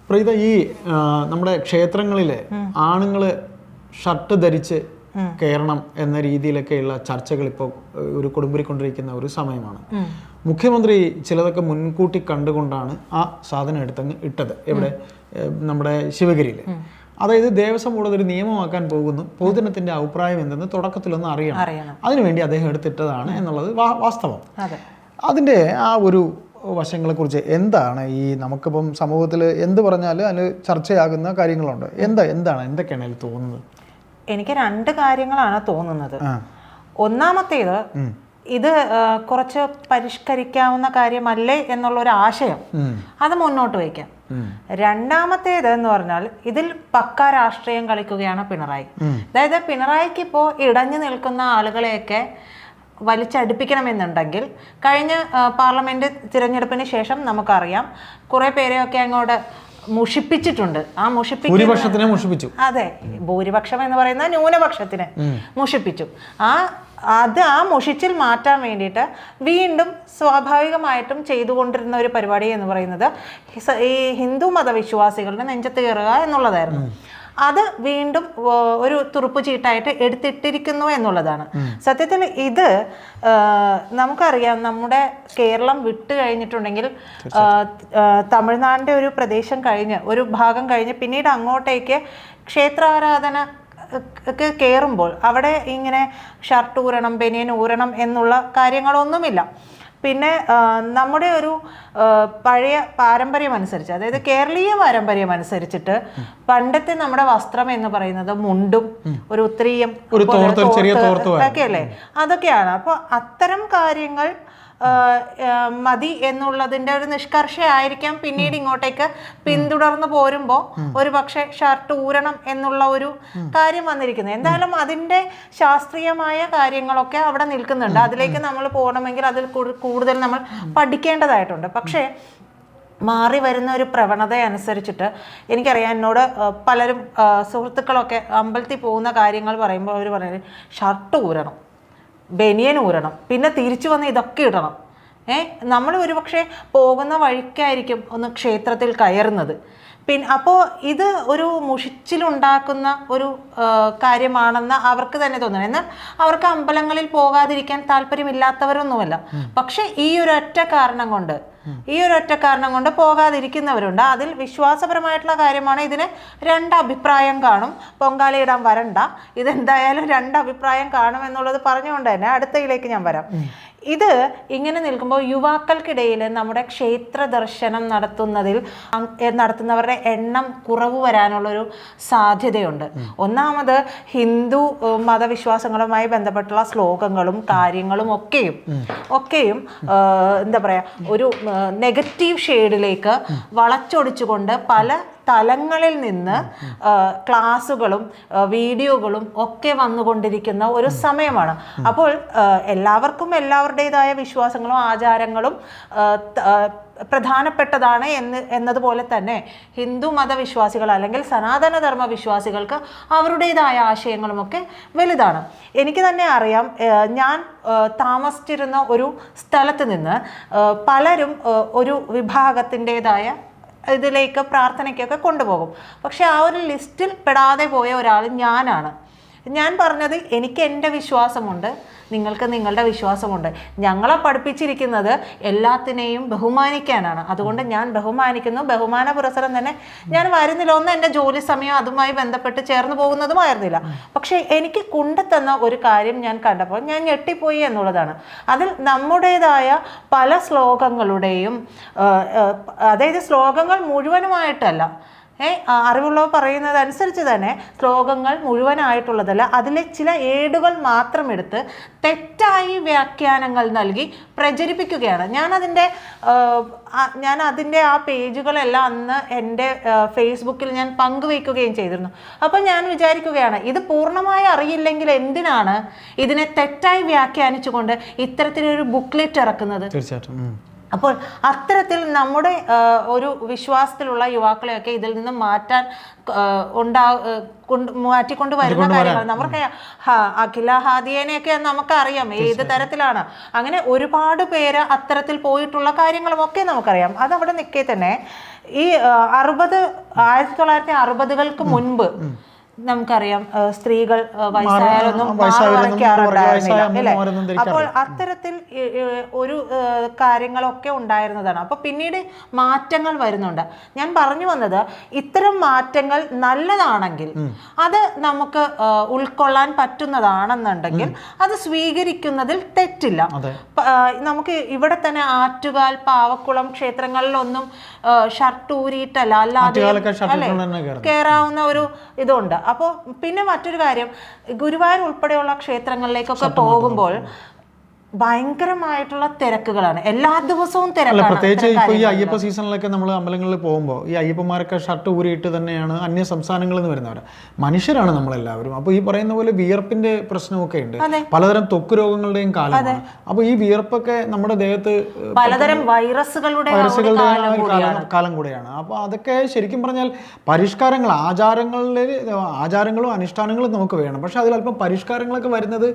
പ്രീത, ഈ നമ്മുടെ ക്ഷേത്രങ്ങളിലെ ആണുങ്ങള് ഷർട്ട് ധരിച്ച് കയറണം എന്ന രീതിയിലൊക്കെയുള്ള ചർച്ചകൾ ഇപ്പോൾ ഒരു കൊടുമ്പിരിക്കൊണ്ടിരിക്കുന്ന ഒരു സമയമാണ്. മുഖ്യമന്ത്രി ചിലതൊക്കെ മുൻകൂട്ടി കണ്ടുകൊണ്ടാണ് ആ സാധനം എടുത്തങ്ങ് ഇട്ടത്. ഇവിടെ നമ്മുടെ ശിവഗിരിയിൽ. അതായത് ദേവസ്വം ബോർഡ് അതൊരു നിയമമാക്കാൻ പോകുന്നു, പൊതുജനത്തിന്റെ അഭിപ്രായം എന്തെന്ന് തുടക്കത്തിലൊന്ന് അറിയണം. അതിനുവേണ്ടി അദ്ദേഹം എടുത്തിട്ടതാണ് എന്നുള്ളത് വാസ്തവം. അതിൻ്റെ ആ ഒരു വശങ്ങളെക്കുറിച്ച് എന്താണ് ഈ നമുക്കിപ്പം സമൂഹത്തിൽ എന്ത് പറഞ്ഞാലും അതിൽ ചർച്ചയാകുന്ന കാര്യങ്ങളുണ്ട്. എന്തൊക്കെയാണ് അതിൽ തോന്നുന്നത്? എനിക്ക് രണ്ട് കാര്യങ്ങളാണ് തോന്നുന്നത്. ഒന്നാമത്തേത്, ഇത് കുറച്ച് പരിഷ്കരിക്കാവുന്ന കാര്യമല്ലേ എന്നുള്ളൊരു ആശയം അത് മുന്നോട്ട് വയ്ക്കാം. രണ്ടാമത്തേത് എന്ന് പറഞ്ഞാൽ ഇതിൽ പക്ക രാഷ്ട്രീയം കളിക്കുകയാണ് പിണറായി. അതായത് പിണറായിക്ക് ഇപ്പോൾ ഇടഞ്ഞു നിൽക്കുന്ന ആളുകളെയൊക്കെ വലിച്ചടുപ്പിക്കണമെന്നുണ്ടെങ്കിൽ കഴിഞ്ഞ പാർലമെന്റ് തിരഞ്ഞെടുപ്പിന് ശേഷം നമുക്കറിയാം കുറെ പേരെയൊക്കെ അങ്ങോട്ട് മുഷിപ്പിച്ചിട്ടുണ്ട്. ആ ഭൂരിപക്ഷത്തിനെ മുഷിപ്പിച്ചു. അതെ, ഭൂരിപക്ഷം എന്ന് പറയുന്ന ന്യൂനപക്ഷത്തിനെ മുഷിപ്പിച്ചു. ആ മുഷിച്ചിൽ മാറ്റാൻ വേണ്ടിയിട്ട് വീണ്ടും സ്വാഭാവികമായിട്ടും ചെയ്തുകൊണ്ടിരുന്ന ഒരു പരിപാടി എന്ന് പറയുന്നത് ഈ ഹിന്ദു മതവിശ്വാസികളുടെ നെഞ്ചത്ത് കയറുക എന്നുള്ളതായിരുന്നു. അത് വീണ്ടും ഒരു തുറുപ്പ് ചീട്ടായിട്ട് എടുത്തിട്ടിരിക്കുന്നു എന്നുള്ളതാണ്. സത്യത്തിൽ ഇത് നമുക്കറിയാം, നമ്മുടെ കേരളം വിട്ടു കഴിഞ്ഞിട്ടുണ്ടെങ്കിൽ തമിഴ്നാടിൻ്റെ ഒരു പ്രദേശം കഴിഞ്ഞ്, ഒരു ഭാഗം കഴിഞ്ഞ് പിന്നീട് അങ്ങോട്ടേക്ക് ക്ഷേത്രാരാധന ഒക്കെ കയറുമ്പോൾ അവിടെ ഇങ്ങനെ ഷർട്ട് ഊരണം, ബനിയൻ ഊരണം എന്നുള്ള കാര്യങ്ങളൊന്നുമില്ല. പിന്നെ നമ്മുടെ ഒരു പഴയ പാരമ്പര്യം അനുസരിച്ച്, അതായത് കേരളീയ പാരമ്പര്യം അനുസരിച്ചിട്ട് പണ്ടത്തെ നമ്മുടെ വസ്ത്രം എന്ന് പറയുന്നത് മുണ്ടും ഒരു ഉത്തരീയം ഒക്കെയല്ലേ, അതൊക്കെയാണ്. അപ്പോൾ അത്തരം കാര്യങ്ങൾ മതി എന്നുള്ളതിൻ്റെ ഒരു നിഷ്കർഷയായിരിക്കാം പിന്നീട് ഇങ്ങോട്ടേക്ക് പിന്തുടർന്ന് പോരുമ്പോൾ ഒരു പക്ഷേ ഷർട്ട് ഊരണം എന്നുള്ള ഒരു കാര്യം വന്നിരിക്കുന്നത്. എന്തായാലും അതിൻ്റെ ശാസ്ത്രീയമായ കാര്യങ്ങളൊക്കെ അവിടെ നിൽക്കുന്നുണ്ട്. അതിലേക്ക് നമ്മൾ പോകണമെങ്കിൽ അതിൽ കൂടുതൽ നമ്മൾ പഠിക്കേണ്ടതായിട്ടുണ്ട്. പക്ഷേ മാറി വരുന്ന ഒരു പ്രവണത അനുസരിച്ചിട്ട് എനിക്കറിയാം, എന്നോട് പലരും സുഹൃത്തുക്കളൊക്കെ അമ്പലത്തിൽ പോകുന്ന കാര്യങ്ങൾ പറയുമ്പോൾ അവർ പറയുന്നത് ഷർട്ട് ഊരണം, ബനിയൻ ഊരണം, പിന്നെ തിരിച്ചു വന്ന് ഇതൊക്കെ ഇടണം. നമ്മൾ ഒരുപക്ഷെ പോകുന്ന വഴിക്കായിരിക്കും ഒന്ന് ക്ഷേത്രത്തിൽ കയറുന്നത്. അപ്പോൾ ഇത് ഒരു മുഷിച്ചിലുണ്ടാക്കുന്ന ഒരു കാര്യമാണെന്ന് അവർക്ക് തന്നെ തോന്നുന്നു. എന്നാൽ അവർക്ക് അമ്പലങ്ങളിൽ പോകാതിരിക്കാൻ താല്പര്യമില്ലാത്തവരൊന്നുമല്ല. പക്ഷെ ഈ ഒരൊറ്റ കാരണം കൊണ്ട് പോകാതിരിക്കുന്നവരുണ്ട്. അതിൽ വിശ്വാസപരമായിട്ടുള്ള കാര്യമാണ്. ഇതിന് രണ്ട് അഭിപ്രായം കാണും. പൊങ്കാലയിടാൻ വരണ്ട, ഇതെന്തായാലും രണ്ട് അഭിപ്രായം കാണും എന്നുള്ളത് പറഞ്ഞുകൊണ്ട് തന്നെ അടുത്തയിലേക്ക് ഞാൻ വരാം. ഇത് ഇങ്ങനെ നിൽക്കുമ്പോൾ യുവാക്കൾക്കിടയിൽ നമ്മുടെ ക്ഷേത്ര ദർശനം നടത്തുന്നവരുടെ എണ്ണം കുറവ് വരാനുള്ളൊരു സാധ്യതയുണ്ട്. ഒന്നാമത് ഹിന്ദു മതവിശ്വാസങ്ങളുമായി ബന്ധപ്പെട്ടുള്ള ശ്ലോകങ്ങളും കാര്യങ്ങളും ഒക്കെയും എന്താ പറയുക, ഒരു നെഗറ്റീവ് ഷെയ്ഡിലേക്ക് വളച്ചൊടിച്ചുകൊണ്ട് പല തലങ്ങളിൽ നിന്ന് ക്ലാസ്സുകളും വീഡിയോകളും ഒക്കെ വന്നുകൊണ്ടിരിക്കുന്ന ഒരു സമയമാണ്. അപ്പോൾ എല്ലാവർക്കും എല്ലാവരുടേതായ വിശ്വാസങ്ങളും ആചാരങ്ങളും പ്രധാനപ്പെട്ടതാണ് എന്നതുപോലെ തന്നെ ഹിന്ദു മതവിശ്വാസികൾ അല്ലെങ്കിൽ സനാതനധർമ്മ വിശ്വാസികൾക്ക് അവരുടേതായ ആശയങ്ങളുമൊക്കെ വലുതാണ്. എനിക്ക് തന്നെ അറിയാം, ഞാൻ താമസിച്ചിരുന്ന ഒരു സ്ഥലത്ത് നിന്ന് പലരും ഒരു വിഭാഗത്തിൻ്റെതായ ഇതിലേക്ക് പ്രാർത്ഥനയ്ക്കൊക്കെ കൊണ്ടുപോകും. പക്ഷെ ആ ഒരു ലിസ്റ്റിൽ പെടാതെ പോയ ഒരാൾ ഞാനാണ്. ഞാൻ പറഞ്ഞത് എനിക്ക് എൻ്റെ വിശ്വാസമുണ്ട്, നിങ്ങൾക്ക് നിങ്ങളുടെ വിശ്വാസമുണ്ട്. ഞങ്ങളെ പഠിപ്പിച്ചിരിക്കുന്നത് എല്ലാത്തിനെയും ബഹുമാനിക്കാനാണ്. അതുകൊണ്ട് ഞാൻ ബഹുമാനിക്കുന്നു. ബഹുമാന പുരസരം തന്നെ ഞാൻ വരുന്നില്ല. ഒന്ന് എൻ്റെ ജോലി സമയം അതുമായി ബന്ധപ്പെട്ട് ചേർന്ന് പോകുന്നതുമായിരുന്നില്ല. പക്ഷേ എനിക്ക് കൊണ്ടുതന്ന ഒരു കാര്യം ഞാൻ കണ്ടപ്പോൾ ഞാൻ ഞെട്ടിപ്പോയി എന്നുള്ളതാണ്. അതിൽ നമ്മുടേതായ പല ശ്ലോകങ്ങളുടെയും, അതായത് ശ്ലോകങ്ങൾ മുഴുവനുമായിട്ടല്ല, അറിവുള്ളവർ പറയുന്നത് അനുസരിച്ച് തന്നെ ശ്ലോകങ്ങൾ മുഴുവനായിട്ടുള്ളതല്ല, അതിലെ ചില ഏടുകൾ മാത്രം എടുത്ത് തെറ്റായി വ്യാഖ്യാനങ്ങൾ നൽകി പ്രചരിപ്പിക്കുകയാണ്. ഞാൻ അതിൻ്റെ ആ പേജുകളെല്ലാം അന്ന് എൻ്റെ ഫേസ്ബുക്കിൽ ഞാൻ പങ്കുവയ്ക്കുകയും ചെയ്തിരുന്നു. അപ്പം ഞാൻ വിചാരിക്കുകയാണ്, ഇത് പൂർണ്ണമായി അറിയില്ലെങ്കിൽ എന്തിനാണ് ഇതിനെ തെറ്റായി വ്യാഖ്യാനിച്ചുകൊണ്ട് ഇത്തരത്തിലൊരു ബുക്ക്ലെറ്റ് ഇറക്കുന്നത്? തീർച്ചയായിട്ടും അപ്പോൾ അത്തരത്തിൽ നമ്മുടെ ഒരു വിശ്വാസത്തിലുള്ള യുവാക്കളെയൊക്കെ ഇതിൽ നിന്ന് മാറ്റാൻ മാറ്റിക്കൊണ്ട് വരുന്ന കാര്യങ്ങൾ നമുക്ക് അഖില ഹാദിയനെയൊക്കെ നമുക്കറിയാം ഏത് തരത്തിലാണ്. അങ്ങനെ ഒരുപാട് പേര് അത്തരത്തിൽ പോയിട്ടുള്ള കാര്യങ്ങളും ഒക്കെ നമുക്കറിയാം. അതവിടെ നിൽക്കെ തന്നെ ഈ 1960-കൾക്ക് മുൻപ് നമുക്കറിയാം സ്ത്രീകൾ വയസ്സായാലൊന്നും മാറിമറിക്കാറുണ്ടായിരുന്നില്ല അല്ലേ? അപ്പോൾ അത്തരത്തിൽ ഒരു കാര്യങ്ങളൊക്കെ ഉണ്ടായിരുന്നതാണ്. അപ്പോൾ പിന്നീട് മാറ്റങ്ങൾ വരുന്നുണ്ട്. ഞാൻ പറഞ്ഞു വന്നത് ഇത്തരം മാറ്റങ്ങൾ നല്ലതാണെങ്കിൽ അത് നമുക്ക് ഉൾക്കൊള്ളാൻ പറ്റുന്നതാണെന്നുണ്ടെങ്കിൽ അത് സ്വീകരിക്കുന്നതിൽ തെറ്റില്ല. നമുക്ക് ഇവിടെ തന്നെ ആറ്റുകാൽ, പാവക്കുളം ക്ഷേത്രങ്ങളിലൊന്നും ഷർട്ട് ഊരിയിട്ടല്ല അല്ലാതെ കയറാവുന്ന ഒരു ഇതുണ്ട്. അപ്പോൾ പിന്നെ മറ്റൊരു കാര്യം, ഗുരുവായൂർ ഉൾപ്പെടെയുള്ള ക്ഷേത്രങ്ങളിലേക്കൊക്കെ പോകുമ്പോൾ ഭയങ്കരമായിട്ടുള്ള തിരക്കുകളാണ്. എല്ലാ ദിവസവും തിരക്കാണ്. പ്രത്യേകിച്ച് ഇപ്പോൾ ഈ അയ്യപ്പ സീസണിലൊക്കെ നമ്മൾ അമ്പലങ്ങളിൽ പോകുമ്പോൾ ഈ അയ്യപ്പന്മാരൊക്കെ ഷർട്ട് ഊരിയിട്ട് തന്നെയാണ് അന്യ സംസ്ഥാനങ്ങളിൽ നിന്ന് വരുന്നവർ. മനുഷ്യരാണ് നമ്മളെല്ലാവരും. അപ്പോൾ ഈ പറയുന്ന പോലെ വിയർപ്പിന്റെ പ്രശ്നമൊക്കെ ഉണ്ട്. പലതരം ത്വക്ക് രോഗങ്ങളുടെയും കാലമാണ്. അപ്പോൾ ഈ വിയർപ്പൊക്കെ നമ്മുടെ ദേഹത്ത് പലതരം വൈറസുകളുടെ കാലം കൂടെയാണ്. അപ്പോൾ അതൊക്കെ ശരിക്കും പറഞ്ഞാൽ പരിഷ്കാരങ്ങൾ, ആചാരങ്ങളും അനുഷ്ഠാനങ്ങളും നമുക്ക് വേണം. പക്ഷെ അതിൽ അല്പം പരിഷ്കാരങ്ങളൊക്കെ വരുന്നത്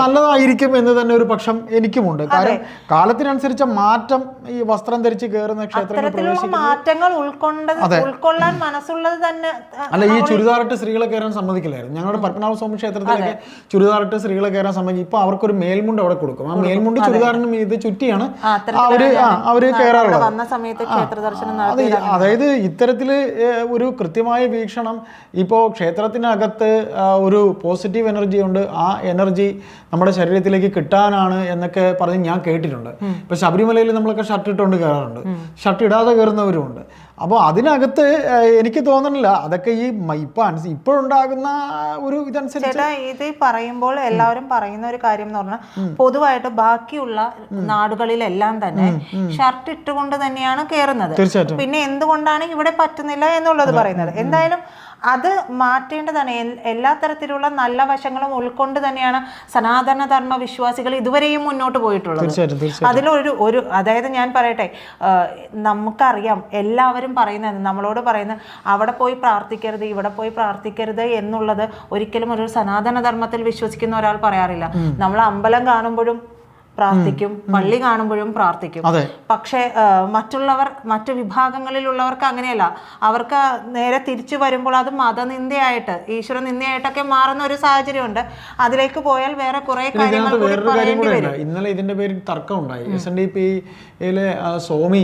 നല്ലതായിരിക്കും എന്ന് തന്നെ ഒരു പക്ഷം എനിക്കുമുണ്ട്. കാരണം കാലത്തിനനുസരിച്ച മാറ്റം ഈ വസ്ത്രം ധരിച്ച് കയറുന്ന ക്ഷേത്രങ്ങളിൽ മാറ്റങ്ങൾ ഉൾക്കൊള്ളാൻ മനസ്സുള്ളത് തന്നെ അല്ല. ഈ ചുരിദാറിട്ട് സ്ത്രീകളെ കയറാൻ സമ്മതിക്കില്ലായിരുന്നു. ഞങ്ങളുടെ പത്മനാഭസ്വാമി ക്ഷേത്രത്തിലൊക്കെ ചുരിദാറിട്ട് സ്ത്രീകളെ കയറാൻ സമ്മതിക്കും. ഇപ്പൊ അവർക്കൊരു മേൽമുണ്ട് അവിടെ കൊടുക്കും. ആ മേൽമുണ്ട് ചുരിദാറിനും ഇത് ചുറ്റിയാണ് അവര് കയറാറുള്ളത്. അതായത് ഇത്തരത്തില് ഒരു കൃത്യമായ വീക്ഷണം. ഇപ്പോ ക്ഷേത്രത്തിനകത്ത് ഒരു പോസിറ്റീവ് എനർജി ഉണ്ട്. ആ എനർജി നമ്മുടെ ശരീരത്തിലേക്ക് കിട്ടാനാണ് എന്നൊക്കെ പറഞ്ഞ് ഞാൻ കേട്ടിട്ടുണ്ട്. ഇപ്പൊ ശബരിമലയിൽ നമ്മളൊക്കെ ഷർട്ട് ഇട്ടുകൊണ്ട് കയറാറുണ്ട്, ഷർട്ട് ഇടാതെ കയറുന്നവരുമുണ്ട്. അപ്പോൾ അതിനകത്ത് എനിക്ക് തോന്നുന്നില്ല അതൊക്കെ ഈ ഇപ്പോഴുണ്ടാകുന്ന ഒരു ഇതനുസരിച്ച്. ഇത് പറയുമ്പോൾ എല്ലാവരും പറയുന്ന ഒരു കാര്യം എന്ന് പറഞ്ഞാൽ പൊതുവായിട്ട് ബാക്കിയുള്ള നാടുകളിലെല്ലാം തന്നെ ഷർട്ട് ഇട്ടുകൊണ്ട് തന്നെയാണ് കയറുന്നത്. പിന്നെ എന്തുകൊണ്ടാണ് ഇവിടെ പറ്റുന്നില്ല എന്നുള്ളത് പറയുന്നത്. എന്തായാലും അത് മാറ്റേണ്ടതാണ്. എല്ലാ തരത്തിലുള്ള നല്ല വശങ്ങളും ഉൾക്കൊണ്ട് തന്നെയാണ് സനാതന ധർമ്മ വിശ്വാസികൾ ഇതുവരെയും മുന്നോട്ട് പോയിട്ടുള്ളത്. അതിലൊരു അതായത് ഞാൻ പറയട്ടെ, നമുക്കറിയാം എല്ലാവരും പറയുന്നത്, നമ്മളോട് പറയുന്നത് അവിടെ പോയി പ്രാർത്ഥിക്കരുത്, ഇവിടെ പോയി പ്രാർത്ഥിക്കരുത് എന്നുള്ളത് ഒരിക്കലും ഒരു സനാതന ധർമ്മത്തിൽ വിശ്വസിക്കുന്ന ഒരാൾ പറയാറില്ല. നമ്മൾ അമ്പലം കാണുമ്പോഴും പ്രാർത്ഥിക്കും, പള്ളി കാണുമ്പോഴും പ്രാർത്ഥിക്കും. പക്ഷെ മറ്റു വിഭാഗങ്ങളിലുള്ളവർക്ക് അങ്ങനെയല്ല. അവർക്ക് നേരെ തിരിച്ചു വരുമ്പോൾ അത് മതനിന്ദയായിട്ട്, ഈശ്വര നിന്ദയായിട്ടൊക്കെ മാറുന്ന ഒരു സാഹചര്യമുണ്ട്. അതിലേക്ക് പോയാൽ വേറെ കുറെ കാര്യങ്ങൾ പറയേണ്ടി വരും. ഇന്നലെ ഇതിന്റെ പേരിൽ തർക്കം ഉണ്ടായി. SNDP-യിലെ സോമി,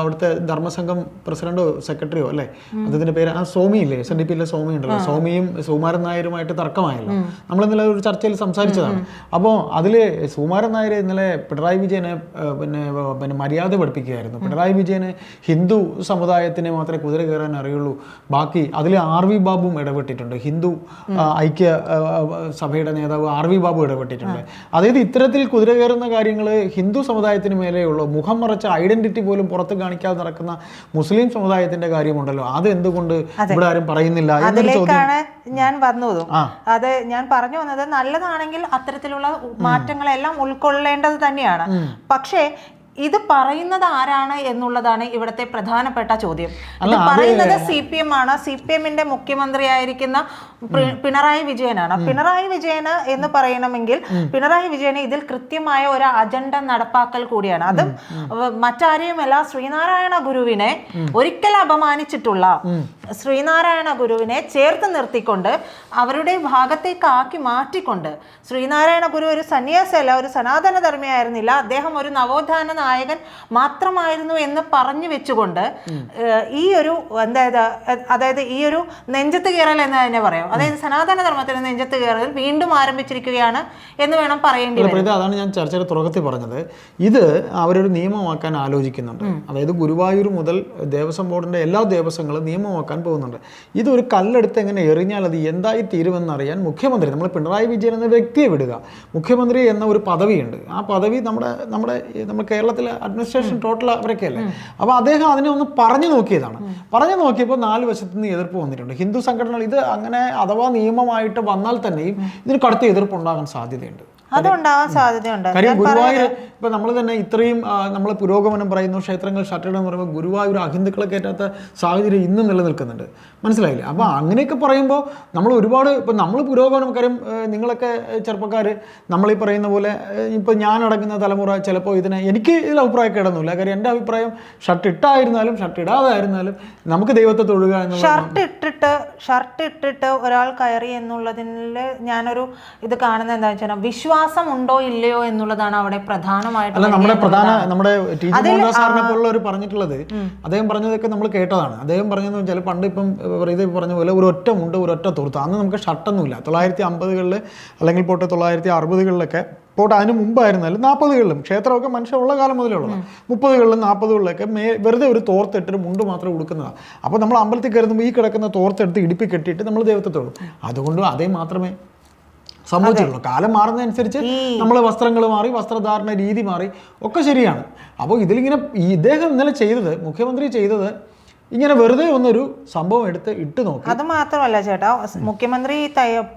അവിടുത്തെ ധർമ്മസംഘം പ്രസിഡന്റോ സെക്രട്ടറിയോ അല്ലെ, അതിന്റെ പേര് സോമി ഇല്ലേ, SNDP-യിലെ സോമി ഉണ്ടല്ലോ, സോമിയും സുകുമാരൻ നായരുമായിട്ട് തർക്കമായല്ലോ. നമ്മൾ ഇന്നലെ ഒരു ചർച്ചയിൽ സംസാരിച്ചതാണ്. അപ്പോൾ അതില് സുകുമാരൻ നായർ ഇന്നലെ പിണറായി വിജയനെ പിന്നെ മര്യാദ പഠിപ്പിക്കുകയായിരുന്നു. പിണറായി വിജയന് ഹിന്ദു സമുദായത്തിനെ മാത്രമേ കുതിര കയറാൻ അറിയുള്ളൂ, ബാക്കി അതിൽ RV ബാബുവും ഇടപെട്ടിട്ടുണ്ട്. ഹിന്ദു ഐക്യ സഭയുടെ നേതാവ് RV ബാബു ഇടപെട്ടിട്ടുണ്ട്. അതായത് ഇത്തരത്തിൽ കുതിര കയറുന്ന കാര്യങ്ങൾ ഹിന്ദു സമുദായത്തിന് മേലെയുള്ളൂ. മുഖം മറച്ച ഐഡന്റിറ്റി പോലും പുറത്ത് കാണിക്കാതെ നടക്കുന്ന മുസ്ലിം സമുദായത്തിന്റെ കാര്യമുണ്ടല്ലോ, അത് എന്തുകൊണ്ട് ഇവിടെ ആരും പറയുന്നില്ല എന്നൊരു ചോദ്യം ഞാൻ വന്നതും. അത് ഞാൻ പറഞ്ഞു വന്നത്, നല്ലതാണെങ്കിൽ അത്തരത്തിലുള്ള മാറ്റങ്ങളെല്ലാം ഉൾക്കൊള്ളേണ്ടത് തന്നെയാണ്. പക്ഷേ ഇത് പറയുന്നത് ആരാണ് എന്നുള്ളതാണ് ഇവിടുത്തെ പ്രധാനപ്പെട്ട ചോദ്യം. ഇത് പറയുന്നത് CPM ആണ്. CPM-ന്റെ മുഖ്യമന്ത്രിയായിരിക്കുന്ന പിണറായി വിജയനാണ്. പിണറായി വിജയന് എന്ന് പറയണമെങ്കിൽ പിണറായി വിജയന് ഇതിൽ കൃത്യമായ ഒരു അജണ്ട നടപ്പാക്കൽ കൂടിയാണ്. അത് മറ്റാരെയുമല്ല, ശ്രീനാരായണ ഗുരുവിനെ ഒരിക്കൽ അപമാനിച്ചിട്ടുള്ള ശ്രീനാരായണ ഗുരുവിനെ ചേർത്ത് നിർത്തിക്കൊണ്ട് അവരുടെ ഭാഗത്തേക്ക് മാറ്റിക്കൊണ്ട്, ശ്രീനാരായണ ഗുരു ഒരു സന്യാസിയല്ല, ഒരു സനാതന ധർമ്മിയായിരുന്നില്ല, അദ്ദേഹം ഒരു നവോത്ഥാന നായകൻ മാത്രമായിരുന്നു എന്ന് പറഞ്ഞു വെച്ചുകൊണ്ട് ഈ ഒരു അതായത് ഈ ഒരു നെഞ്ചത്ത് കയറൽ എന്ന് തന്നെ പറയാം. അതായത് സനാതന ധർമ്മത്തിന് നെഞ്ചത്ത് കയറൽ വീണ്ടും ആരംഭിച്ചിരിക്കുകയാണ് എന്ന് വേണം പറയേണ്ടി വരും. അതാണ് ഞാൻ ചർച്ചയുടെ തുടക്കത്തിൽ പറഞ്ഞത്. ഇത് അവരൊരു നിയമമാക്കാൻ ആലോചിക്കുന്നുണ്ട്. അതായത് ഗുരുവായൂർ മുതൽ ദേവസ്വം ബോർഡിന്റെ എല്ലാ ദേവസ്വങ്ങളും നിയമമാക്കാൻ പോകുന്നുണ്ട്. ഇതൊരു കല്ലെടുത്ത് എങ്ങനെ എറിഞ്ഞാൽ അത് എന്തായി തീരുമെന്നറിയാൻ മുഖ്യമന്ത്രി, നമ്മൾ പിണറായി വിജയൻ എന്ന വ്യക്തിയെ വിടുക, മുഖ്യമന്ത്രി എന്ന ഒരു പദവിയുണ്ട്. ആ പദവി നമ്മുടെ കേരളത്തിലെ അഡ്മിനിസ്ട്രേഷൻ ടോട്ടൽ അവരൊക്കെ അല്ലേ. അപ്പോൾ അദ്ദേഹം അതിനെ ഒന്ന് പറഞ്ഞു നോക്കിയതാണ്. പറഞ്ഞു നോക്കിയപ്പോൾ 4 വശത്തു നിന്ന് എതിർപ്പ് വന്നിട്ടുണ്ട്. ഹിന്ദു സംഘടനകൾ ഇത് അങ്ങനെ അഥവാ നിയമമായിട്ട് വന്നാൽ തന്നെയും ഇതിന് കടുത്ത എതിർപ്പുണ്ടാകാൻ സാധ്യതയുണ്ട്. അതുണ്ടാവാൻ സാധ്യതയുണ്ട്. കാര്യം ഗുരുവായൂർ ഇപ്പൊ നമ്മൾ തന്നെ ഇത്രയും നമ്മൾ പുരോഗമനം പറയുന്നു, ക്ഷേത്രങ്ങൾ ഷട്ടർ എന്ന് പറയുമ്പോൾ ഗുരുവായൂർ അഹിന്ദുക്കളെ കയറ്റാത്ത സാഹചര്യം ഇന്നും നിലനിൽക്കുന്നുണ്ട്. മനസ്സിലായില്ലേ? അപ്പോൾ അങ്ങനെയൊക്കെ പറയുമ്പോൾ നമ്മൾ ഒരുപാട് ഇപ്പം നമ്മൾ പുരോഗമനം, കാര്യം നിങ്ങളൊക്കെ ചെറുപ്പക്കാർ നമ്മൾ ഈ പറയുന്ന പോലെ ഇപ്പം ഞാൻ അടങ്ങുന്ന തലമുറ ചിലപ്പോൾ എനിക്ക് ഇതിൽ അഭിപ്രായക്കേടൊന്നുമില്ല. കാര്യം എൻ്റെ അഭിപ്രായം ഷർട്ട് ഇട്ടായിരുന്നാലും ഷർട്ട് ഇടാതായിരുന്നാലും നമുക്ക് ദൈവത്തെ തൊഴുക എന്നുള്ള ഷർട്ട് ഇട്ടിട്ട് ഒരാൾ കയറി എന്നുള്ളതിൽ ഞാനൊരു ഇത് കാണുന്നത് എന്താ വെച്ചാൽ വിശ്വാസം ഉണ്ടോ ഇല്ലയോ എന്നുള്ളതാണ് അവിടെ പ്രധാനമായിട്ട്. അല്ല, നമ്മുടെ ടി ജി മോഹൻദാസ് സാറിനെ പോലുള്ളവർ പറഞ്ഞിട്ടുള്ളത്, അദ്ദേഹം പറഞ്ഞതൊക്കെ നമ്മൾ കേട്ടതാണ്. അദ്ദേഹം പറഞ്ഞതെന്ന് വെച്ചാൽ പണ്ട് ഇപ്പം ഇത് പറഞ്ഞ പോലെ ഒരു ഒറ്റ മുണ്ട് ഒരു ഒറ്റ തുർത്ത്, അന്ന് നമുക്ക് ഷർട്ടൊന്നുമില്ല. 1950-കളിൽ അല്ലെങ്കിൽ പോട്ടെ 1960-കളിലൊക്കെ പോട്ടെ, അതിന് മുമ്പായിരുന്നാലും 40-കളിലും ക്ഷേത്രമൊക്കെ മനുഷ്യനുള്ള കാലം മുതലേ ഉള്ളത്. 30-കളിലും 40-കളിലൊക്കെ വെറുതെ ഒരു തോർത്തെട്ടിട്ട് മുണ്ട് മാത്രം ഉടുക്കുന്നതാണ്. അപ്പോൾ നമ്മൾ അമ്പലത്തിൽ കയറുമ്പോൾ ഈ കിടക്കുന്ന തോർത്തെടുത്ത് ഇടുപ്പി കെട്ടിയിട്ട് നമ്മൾ ദൈവത്തെ തൊഴും. അതുകൊണ്ട് അതേ മാത്രമേ സംഭവിച്ചിട്ടുള്ളൂ. കാലം മാറുന്നതനുസരിച്ച് നമ്മൾ വസ്ത്രങ്ങൾ മാറി, വസ്ത്രധാരണ രീതി മാറി, ഒക്കെ ശരിയാണ്. അപ്പോൾ ഇതിലിങ്ങനെ ഇദ്ദേഹം ഇന്നലെ ചെയ്തത്, മുഖ്യമന്ത്രി ചെയ്തത് ഇങ്ങനെ വെറുതെ ഒന്നൊരു സംഭവം എടുത്ത് ഇട്ട് നോക്കി. അത് മാത്രമല്ല ചേട്ടാ, മുഖ്യമന്ത്രി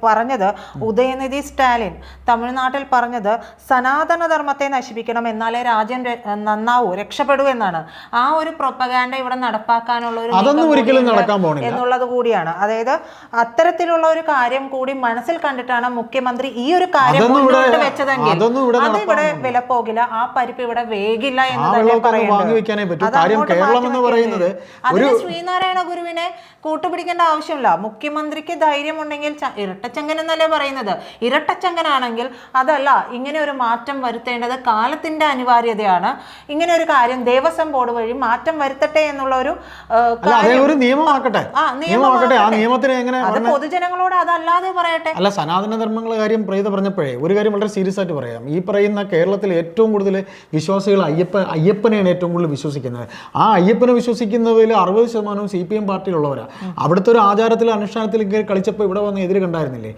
പറഞ്ഞത്, ഉദയനിധി സ്റ്റാലിൻ തമിഴ്നാട്ടിൽ പറഞ്ഞത് സനാതന ധർമ്മത്തെ നശിപ്പിക്കണം, എന്നാലേ രാജ്യം നന്നാവൂ, രക്ഷപ്പെടൂ എന്നാണ്. ആ ഒരു പ്രൊപ്പഗാൻഡ ഇവിടെ നടപ്പാക്കാനുള്ള ഒരു അതൊന്നും ഒരിക്കലും നടക്കാൻ പോകുന്നില്ല എന്നുള്ളത് കൂടിയാണ്. അതായത് അത്തരത്തിലുള്ള ഒരു കാര്യം കൂടി മനസ്സിൽ കണ്ടിട്ടാണ് മുഖ്യമന്ത്രി ഈ ഒരു കാര്യം മുന്നോട്ട് വെച്ചതെങ്കിൽ അത് ഇവിടെ വില പോകില്ല, ആ പരിപ്പ് ഇവിടെ വേഗില്ല എന്ന് തന്നെ പറയുന്നത്. ശ്രീനാരായണ ഗുരുവിനെ കൂട്ടുപിടിക്കേണ്ട ആവശ്യമില്ല. മുഖ്യമന്ത്രിക്ക് ധൈര്യമുണ്ടെങ്കിൽ, ഇരട്ടച്ചങ്കൻ എന്നല്ലേ പറയുന്നത്, ഇരട്ടച്ചങ്കനാണെങ്കിൽ അതല്ല, ഇങ്ങനെ ഒരു മാറ്റം വരുത്തേണ്ടത് കാലത്തിന്റെ അനിവാര്യതയാണ്. ഇങ്ങനെ ഒരു കാര്യം ദേവസ്വം ബോർഡ് വഴി മാറ്റം വരുത്തട്ടെ എന്നുള്ള ഒരു നിയമമാക്കട്ടെ. അത് പൊതുജനങ്ങളോട് അതല്ലാതെ പറയട്ടെ. അല്ല, സനാതന ധർമ്മങ്ങളുടെ കാര്യം പ്രീത പറഞ്ഞപ്പോഴേ ഒരു കാര്യം വളരെ സീരിയസ് ആയിട്ട് പറയാം. ഈ പറയുന്ന കേരളത്തിൽ ഏറ്റവും കൂടുതൽ വിശ്വാസികൾ അയ്യപ്പനെയാണ് ഏറ്റവും കൂടുതൽ വിശ്വസിക്കുന്നത്. ആ അയ്യപ്പനെ വിശ്വസിക്കുന്നതിൽ 60% CPM പാർട്ടിയിലുള്ളവരാണ്. അവിടുത്തെ ഒരു ആചാരത്തിൽ അനുഷ്ഠാനത്തിൽ കളിച്ചപ്പോൾ ഇവിടെ വന്ന് എതിര് കണ്ടായിരുന്നില്ലേ?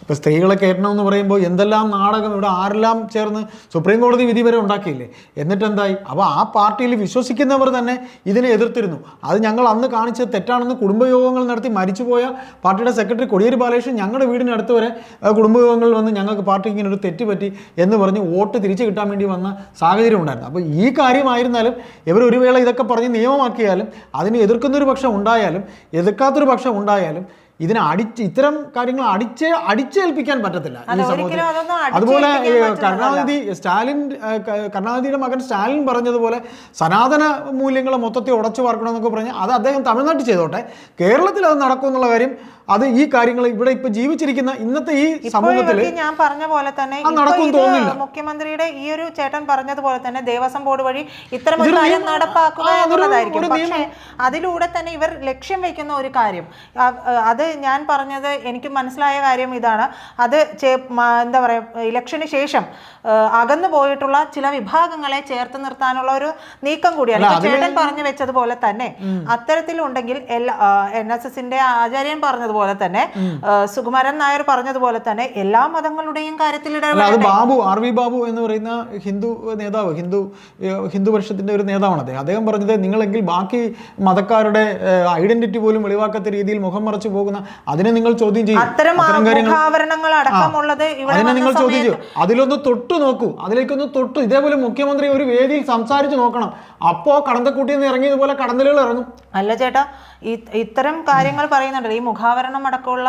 ഇപ്പൊ സ്ത്രീകളെ കയറ്റണമെന്ന് പറയുമ്പോൾ എന്തെല്ലാം നാടകം ഇവിടെ ആരെല്ലാം ചേർന്ന് സുപ്രീം കോടതി വിധി വരെ ഉണ്ടാക്കിയില്ലേ? എന്നിട്ട് എന്തായി? അപ്പോൾ ആ പാർട്ടിയിൽ വിശ്വസിക്കുന്നവർ തന്നെ ഇതിനെ എതിർത്തിരുന്നു. അത് ഞങ്ങൾ അന്ന് കാണിച്ചത് തെറ്റാണെന്ന് കുടുംബയോഗങ്ങൾ നടത്തി മരിച്ചുപോയ പാർട്ടിയുടെ സെക്രട്ടറി കൊടിയേരി ബാലകൃഷ്ണൻ ഞങ്ങളുടെ വീടിനടുത്ത് വരെ കുടുംബയോഗങ്ങളിൽ വന്ന് ഞങ്ങൾക്ക് പാർട്ടിക്ക് ഇങ്ങനെ ഒരു തെറ്റ് പറ്റി എന്ന് പറഞ്ഞ് വോട്ട് തിരിച്ചു കിട്ടാൻ വേണ്ടി വന്ന സാഹചര്യം ഉണ്ടായിരുന്നു. അപ്പോൾ ഈ കാര്യമായിരുന്നാലും ഇവർ ഒരു വേള ഇതൊക്കെ പറഞ്ഞ് നിയമമാക്കിയാലും അതിനെ എതിർക്കുന്നൊരു പക്ഷം ഉണ്ടായാലും എതിർക്കാത്തൊരു പക്ഷം ഉണ്ടായാലും ഇതിനെ ഇത്തരം കാര്യങ്ങൾ അടിച്ചേൽപ്പിക്കാൻ പറ്റത്തില്ല ഈ സമൂഹത്തിൽ. അതുപോലെ കരുണാനിധിയുടെ മകൻ സ്റ്റാലിൻ പറഞ്ഞതുപോലെ സനാതന മൂല്യങ്ങളെ മൊത്തത്തിൽ ഉടച്ചു വാർക്കണമെന്നൊക്കെ പറഞ്ഞ് അത് അദ്ദേഹം തമിഴ്നാട്ടിൽ ചെയ്തോട്ടെ, കേരളത്തിൽ അത് നടക്കുമെന്നുള്ള കാര്യം അത് ഈ കാര്യങ്ങൾ ഇവിടെ ഇപ്പൊ ജീവിച്ചിരിക്കുന്ന ഇന്നത്തെ ഈ സമൂഹത്തിൽ ഞാൻ പറഞ്ഞ പോലെ തന്നെ നടക്കും തോന്നില്ല. മുഖ്യമന്ത്രിയുടെ ഈ ഒരു ചേട്ടൻ പറഞ്ഞതുപോലെ തന്നെ ദേവസ്വം ബോർഡ് വഴി ഇത്തരം ഒരു കാര്യം നടപ്പാക്കുക എന്നുള്ളതായിരിക്കും. പക്ഷേ അതിലൂടെ തന്നെ ഇവർ ലക്ഷ്യം വെക്കുന്ന ഒരു കാര്യം, അത് ഞാൻ പറഞ്ഞത് എനിക്ക് മനസ്സിലായ കാര്യം ഇതാണ്. അത് എന്താ പറയുക, ഇലക്ഷന് ശേഷം അകന്നു പോയിട്ടുള്ള ചില വിഭാഗങ്ങളെ ചേർത്ത് നിർത്താനുള്ള ഒരു നീക്കം കൂടിയാണ്. ചേട്ടൻ പറഞ്ഞു വെച്ചതുപോലെ തന്നെ അത്തരത്തിലുണ്ടെങ്കിൽ NSSന്റെ ആചാര്യൻ പറഞ്ഞതുപോലെ തന്നെ, സുകുമാരൻ നായർ പറഞ്ഞതുപോലെ തന്നെ എല്ലാ മതങ്ങളുടെയും കാര്യത്തിൽ ബാബു RV ബാബു എന്ന് പറയുന്ന ഹിന്ദു നേതാവ്, ഹിന്ദു പക്ഷത്തിന്റെ ഒരു നേതാവാണ് അദ്ദേഹം പറഞ്ഞത്, നിങ്ങളെങ്കിൽ ബാക്കി മതക്കാരുടെ ഐഡന്റിറ്റി പോലും വെളിവാക്കാത്ത രീതിയിൽ മുഖം മറച്ചു പോകുന്ന അതിനെ നിങ്ങൾ ചോദ്യം ചെയ്യും. അതിനെ നിങ്ങൾ ചോദ്യം ചെയ്യും. അതിലൊന്ന് തൊട്ടു നോക്കൂ, അതിലേക്കൊന്ന് തൊട്ടു. ഇതേപോലെ മുഖ്യമന്ത്രി ഒരു വേദിയിൽ സംസാരിച്ച് നോക്കണം. അപ്പോ കടന്തക്കൂട്ടിന്ന് ഇറങ്ങിയതുപോലെ കടന്തലുകൾ ഇറങ്ങും. അല്ല ചേട്ടാ, ഇത്തരം കാര്യങ്ങൾ പറയുന്നുണ്ട്. ഈ മുഖാവരണം അടക്കമുള്ള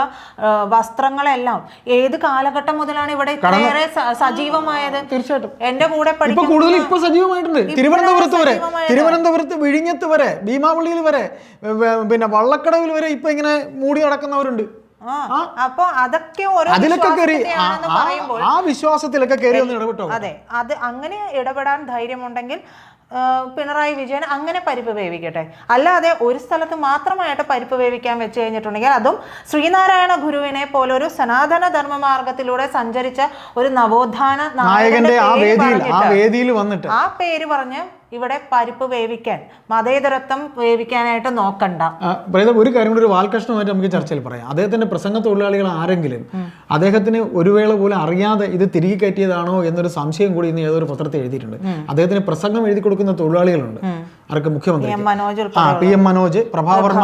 വസ്ത്രങ്ങളെല്ലാം ഏത് കാലഘട്ടം മുതലാണ് ഇവിടെ ഇത്രയേറെ സജീവമായത്? തീർച്ചയായിട്ടും എന്റെ കൂടെ കൂടുതൽ ഇപ്പൊ സജീവമായിട്ടുണ്ട്. തിരുവനന്തപുരത്ത് വിഴിഞ്ഞത്ത് വരെ, ഭീമാവള്ളിയിൽ വരെ, പിന്നെ വള്ളക്കടവിൽ വരെ ഇപ്പൊ ഇങ്ങനെ മൂടി നടക്കുന്നവരുണ്ട്. അപ്പൊ അതൊക്കെ ആ വിശ്വാസത്തിലൊക്കെ കയറി ഒന്ന് ഇടപെട്ടോ. അതെ, അത് അങ്ങനെ ഇടപെടാൻ ധൈര്യമുണ്ടെങ്കിൽ പിണറായി വിജയൻ അങ്ങനെ പരിപ്പ് വേവിക്കട്ടെ. അല്ലാതെ ഒരു സ്ഥലത്ത് മാത്രമായിട്ട് പരിപ്പ് വേവിക്കാൻ വെച്ച് കഴിഞ്ഞിട്ടുണ്ടെങ്കിൽ, അതും ശ്രീനാരായണ ഗുരുവിനെ പോലെ ഒരു സനാതന ധർമ്മ മാർഗത്തിലൂടെ സഞ്ചരിച്ച ഒരു നവോത്ഥാന നായകന്റെ വേദിയിൽ വന്നിട്ട് ആ പേര് പറഞ്ഞ് ഇവിടെ പരിപ്പ് വേവിക്കാൻ, മതേതരത്വം വേവിക്കാനായിട്ട് നോക്കണ്ട. ഒരു കാര്യം കൂടി ഒരു വാൽകഷ്ണമായിട്ട് നമുക്ക് ചർച്ചയിൽ പറയാം. അദ്ദേഹത്തിന്റെ പ്രസംഗ തൊഴിലാളികൾ ആരെങ്കിലും അദ്ദേഹത്തിന് ഒരു വേള പോലും അറിയാതെ ഇത് തിരികെ കയറ്റിയതാണോ എന്നൊരു സംശയം കൂടി ഇന്ന് ഏതൊരു പത്രത്തിൽ എഴുതിയിട്ടുണ്ട്. അദ്ദേഹത്തിന് പ്രസംഗം എഴുതി കൊടുക്കുന്ന തൊഴിലാളികളുണ്ട്. ആർക്ക് മുഖ്യമന്ത്രി മനോജ് PM മനോജ്, പ്രഭാവർമ്മ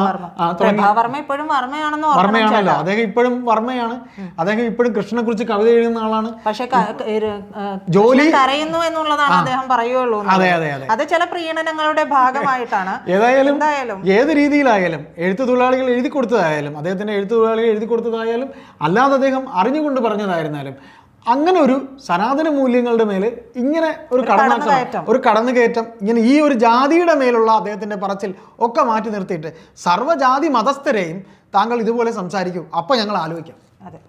പ്രഭാവർമ്മ ഇപ്പോഴും വർമ്മയാണെന്ന് വർമ്മയാണല്ലോ. അദ്ദേഹം ഇപ്പോഴും വർമ്മയാണ്. അദ്ദേഹം ഇപ്പോഴും കൃഷ്ണനെ കുറിച്ച് കവിത എഴുതുന്ന ആളാണ്. പക്ഷെ ജോലി കരയുന്നു എന്നുള്ളതാണ് അദ്ദേഹം പറയുള്ളൂ. അതെ അതെ അതെ, അത് ചില പ്രീണനങ്ങളുടെ ഭാഗമായിട്ടാണ്. ഏതായാലും ഏത് രീതിയിലായാലും എഴുത്തു തൊഴിലാളികൾ എഴുതി കൊടുത്തതായാലും അദ്ദേഹത്തിന്റെ എഴുത്തു തൊഴിലാളികൾ എഴുതി കൊടുത്തതായാലും അല്ലാതെ അദ്ദേഹം അറിഞ്ഞുകൊണ്ട് പറഞ്ഞതായിരുന്നാലും അങ്ങനെ ഒരു സനാതന മൂല്യങ്ങളുടെ മേലെ ഇങ്ങനെ ഒരു കടന്നുകയറ്റം ഇങ്ങനെ ഈ ഒരു ജാതിയുടെ മേലുള്ള അദ്ദേഹത്തിന്റെ പറച്ചിൽ ഒക്കെ മാറ്റി നിർത്തിയിട്ട് സർവ്വജാതി മതസ്ഥരെയും താങ്കൾ ഇതുപോലെ സംസാരിക്കൂ, അപ്പം ഞങ്ങൾ ആലോചിക്കാം. അതെ.